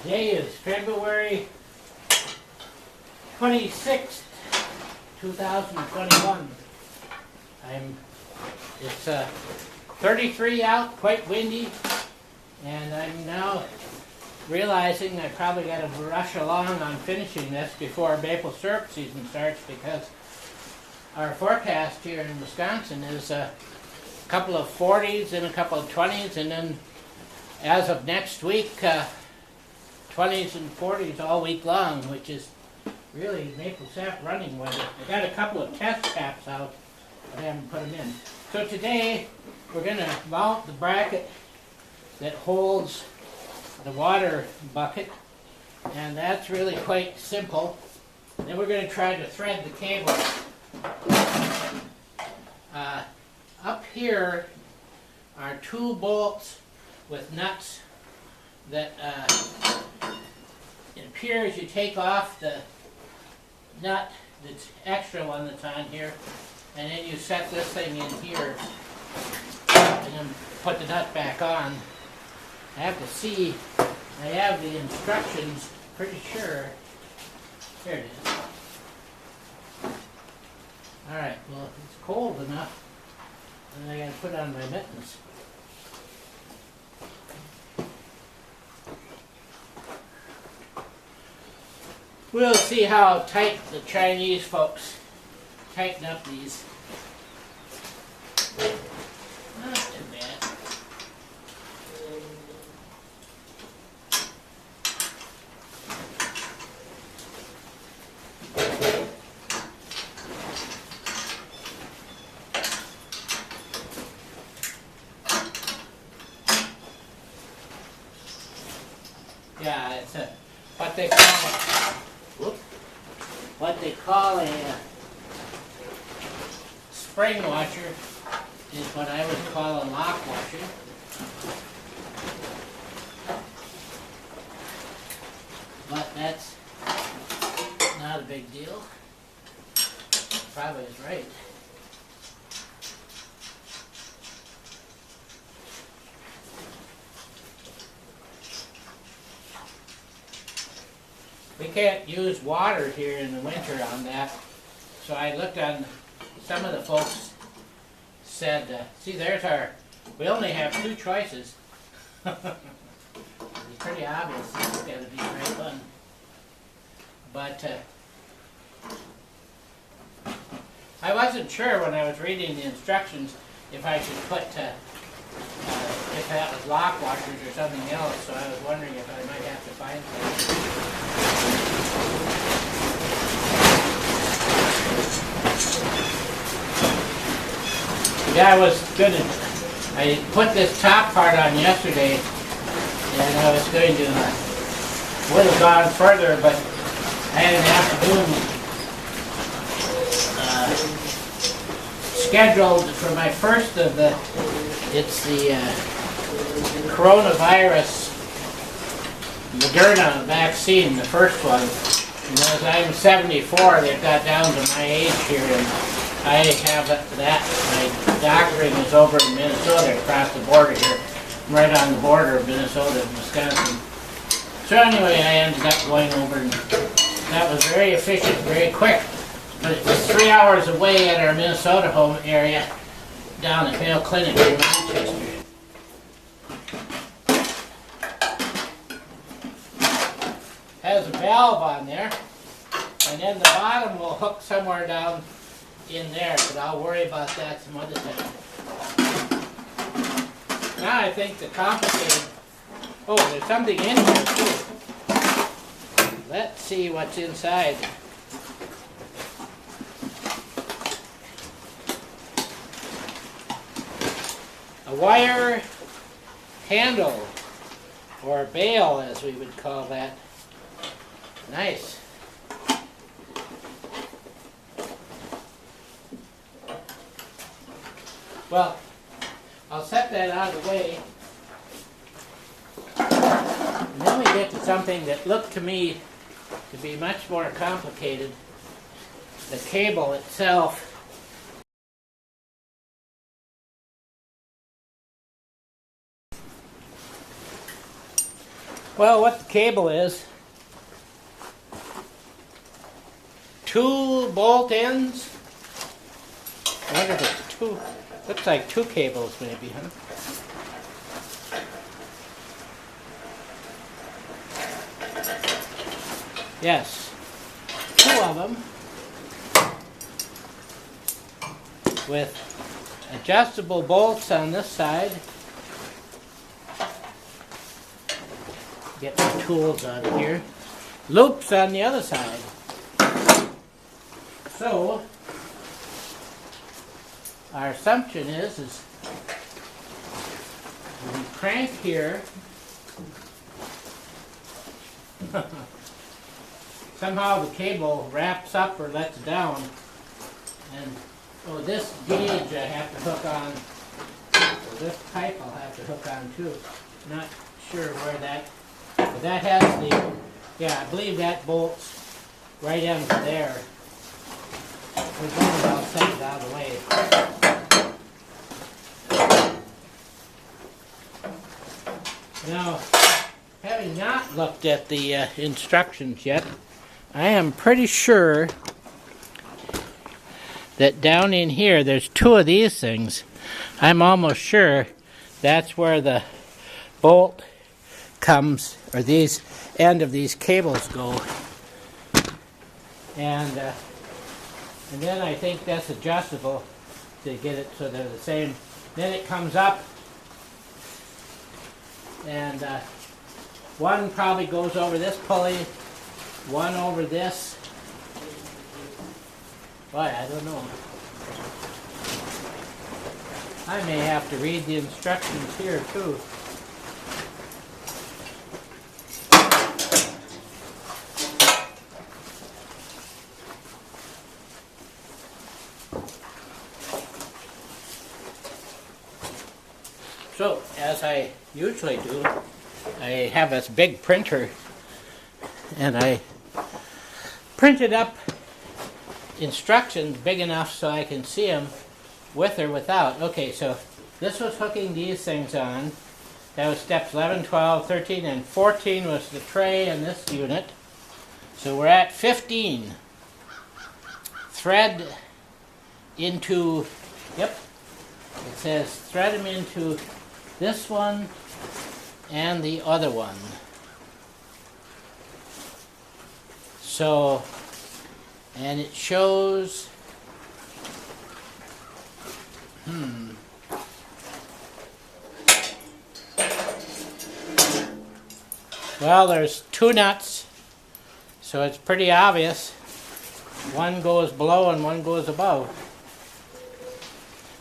Today is February 26th, 2021. It's 33 out, quite windy, and I'm now realizing I probably got to rush along on finishing this before maple syrup season starts, because our forecast here in Wisconsin is a couple of 40s and a couple of 20s, and then as of next week, 20s and 40s all week long, which is really maple sap running weather. I got a couple of test taps out, but I haven't put them in. So today we're going to mount the bracket that holds the water bucket, and that's really quite simple. Then we're going to try to thread the cable. Up here are two bolts with nuts that it appears you take off the nut, that's extra one that's on here, and then you set this thing in here and then put the nut back on. I have to see, I have the instructions, pretty sure. Here it is. Alright, well, it's cold enough, and I gotta put on my mittens. We'll see how tight the Chinese folks tighten up these. Not too bad. Yeah, it's what they call a spring washer is what I would call a lock washer. But that's not a big deal. Probably is right. We can't use water here in the winter on that, so I looked on, some of the folks said, see there's we only have two choices. It's pretty obvious this is going to be the right one. But I wasn't sure when I was reading the instructions if I should put, if that was lock washers or something else, so I was wondering if I might have to find something. Yeah, I put this top part on yesterday, and I was going to, would have gone further, but I had an afternoon scheduled for my first of the, it's the coronavirus Moderna vaccine, the first one. And as I'm 74, they've got down to my age here, and I have that. My doctoring is over in Minnesota, across the border here. I'm right on the border of Minnesota and Wisconsin. So anyway, I ended up going over, and that was very efficient, very quick. But it was 3 hours away at our Minnesota home area, down at Mayo Clinic in Manchester. Has a valve on there, and then the bottom will hook somewhere down in there, but I'll worry about that some other time. Now I think the complicated, oh, there's something in here too. Let's see what's inside. A wire handle, or bail as we would call that. Nice. Well, I'll set that out of the way. And then we get to something that looked to me to be much more complicated. The cable itself. Well, what the cable is, 2 bolt ends. I wonder if it's 2, looks like 2 cables maybe, huh? Yes, 2 of them with adjustable bolts on this side. Get my tools out of here. Loops on the other side. So, our assumption is when you crank here, somehow the cable wraps up or lets down, and this gauge I have to hook on, or this pipe I'll have to hook on too. Not sure where that, but that has the, yeah, I believe that bolts right into there. As long as I'll set it out of the way. Now, having not looked at the instructions yet, I am pretty sure that down in here there's 2 of these things. I'm almost sure that's where the bolt comes, or these end of these cables go. And then I think that's adjustable to get it so they're the same. Then it comes up, and one probably goes over this pulley, one over this. Boy, I don't know. I may have to read the instructions here too. So, as I usually do, I have this big printer, and I printed up instructions big enough so I can see them with or without. Okay, so this was hooking these things on. That was steps 11, 12, 13, and 14 was the tray in this unit. So we're at 15. Thread into, yep, it says thread them into this one and the other one. So, and it shows, well, there's 2 nuts, so it's pretty obvious. One goes below and one goes above.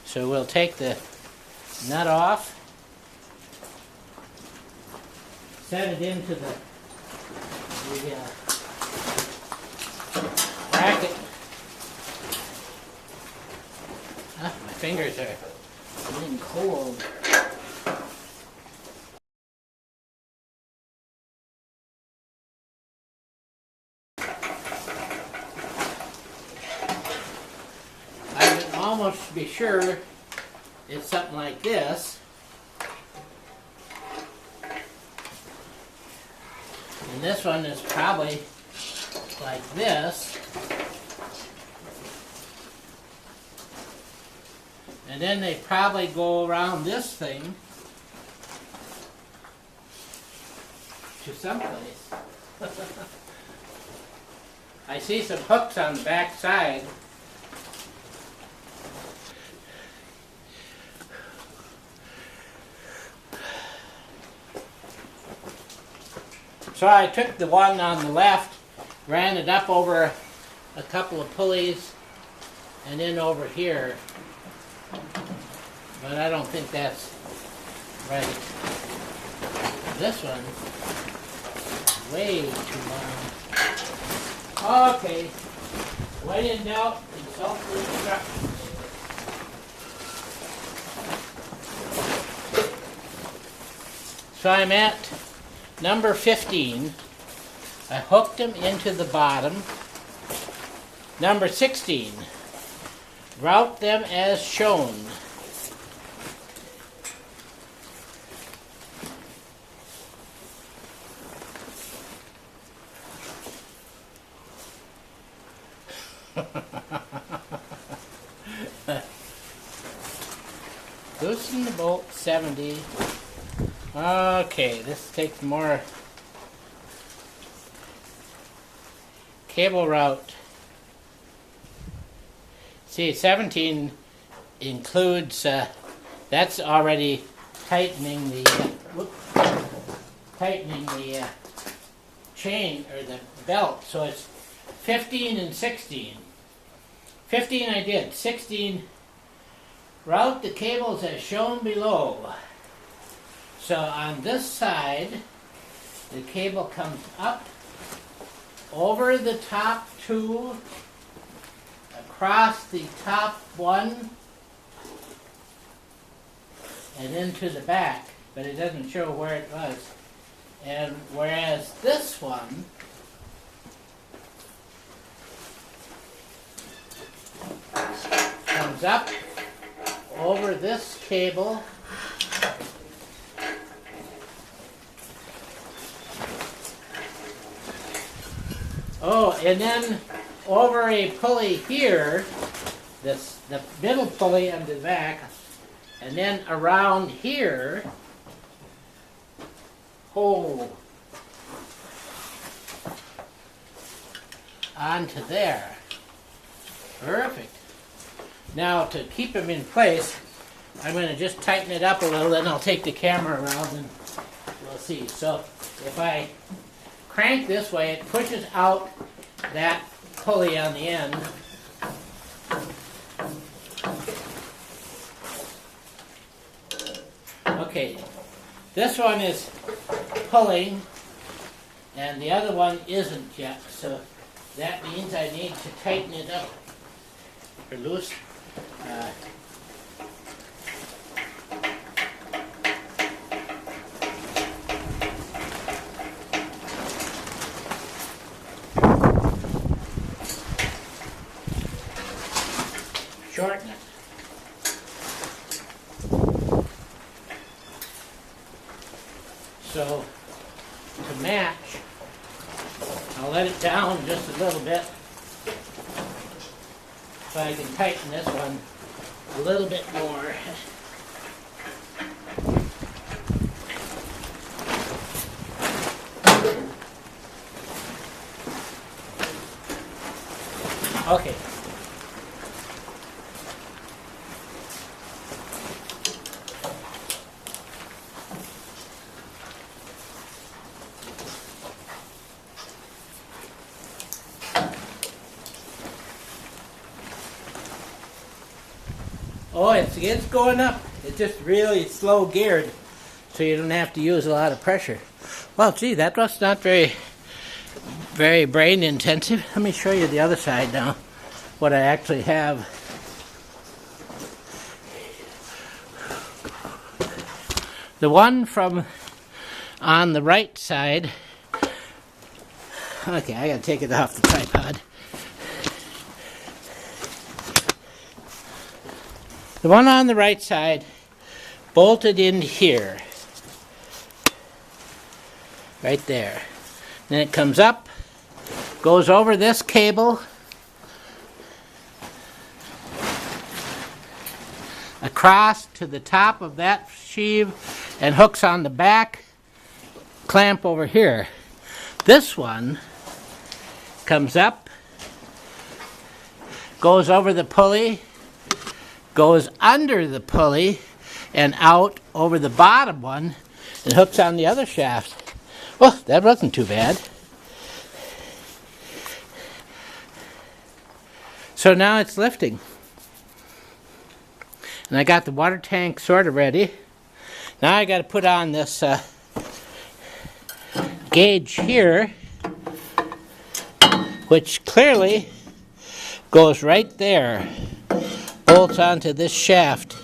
So we'll take the nut off, set it into the bracket. Ah, my fingers are getting cold. I would almost be sure it's something like this. And this one is probably like this. And then they probably go around this thing to someplace. I see some hooks on the back side. So I took the one on the left, ran it up over a couple of pulleys, and then over here. But I don't think that's right. This one, way too long. Okay, when in doubt, consult the instructions. So I'm at number 15. I hooked them into the bottom. Number 16. Route them as shown. Loosen the bolt 70. Okay, this takes more cable route. See, 17 includes, that's already tightening the chain or the belt, so it's 15 and 16. 15 I did. 16, route the cables as shown below. So on this side, the cable comes up over the top two, across the top one, and into the back, but it doesn't show where it was. And whereas this one comes up over this cable and then over a pulley here, the middle pulley on the back, and then around here, onto there. Perfect. Now to keep them in place, I'm going to just tighten it up a little, then I'll take the camera around and we'll see. So if I crank this way, it pushes out that pulley on the end. Okay, this one is pulling and the other one isn't yet, so that means I need to tighten it up or loose. Shorten it. So to match, I'll let it down just a little bit so I can tighten this one a little bit more. Okay. Oh, it's going up. It's just really slow geared, so you don't have to use a lot of pressure. Well, gee, that was not very brain intensive. Let me show you the other side now, what I actually have. The one from on the right side, okay, I gotta take it off the tripod. The one on the right side bolted in here, right there. Then it comes up, goes over this cable, across to the top of that sheave, and hooks on the back clamp over here. This one comes up, goes over the pulley, goes under the pulley and out over the bottom one and hooks on the other shaft. Well, that wasn't too bad. So now it's lifting. And I got the water tank sort of ready. Now I got to put on this gauge here, which clearly goes right there. Bolts onto this shaft.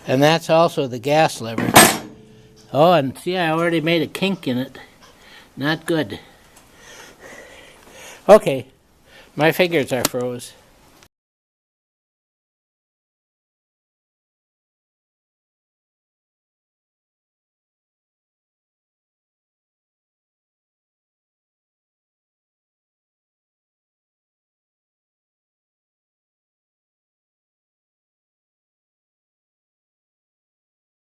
And that's also the gas lever. Oh, and see, I already made a kink in it. Not good. Okay, my fingers are froze.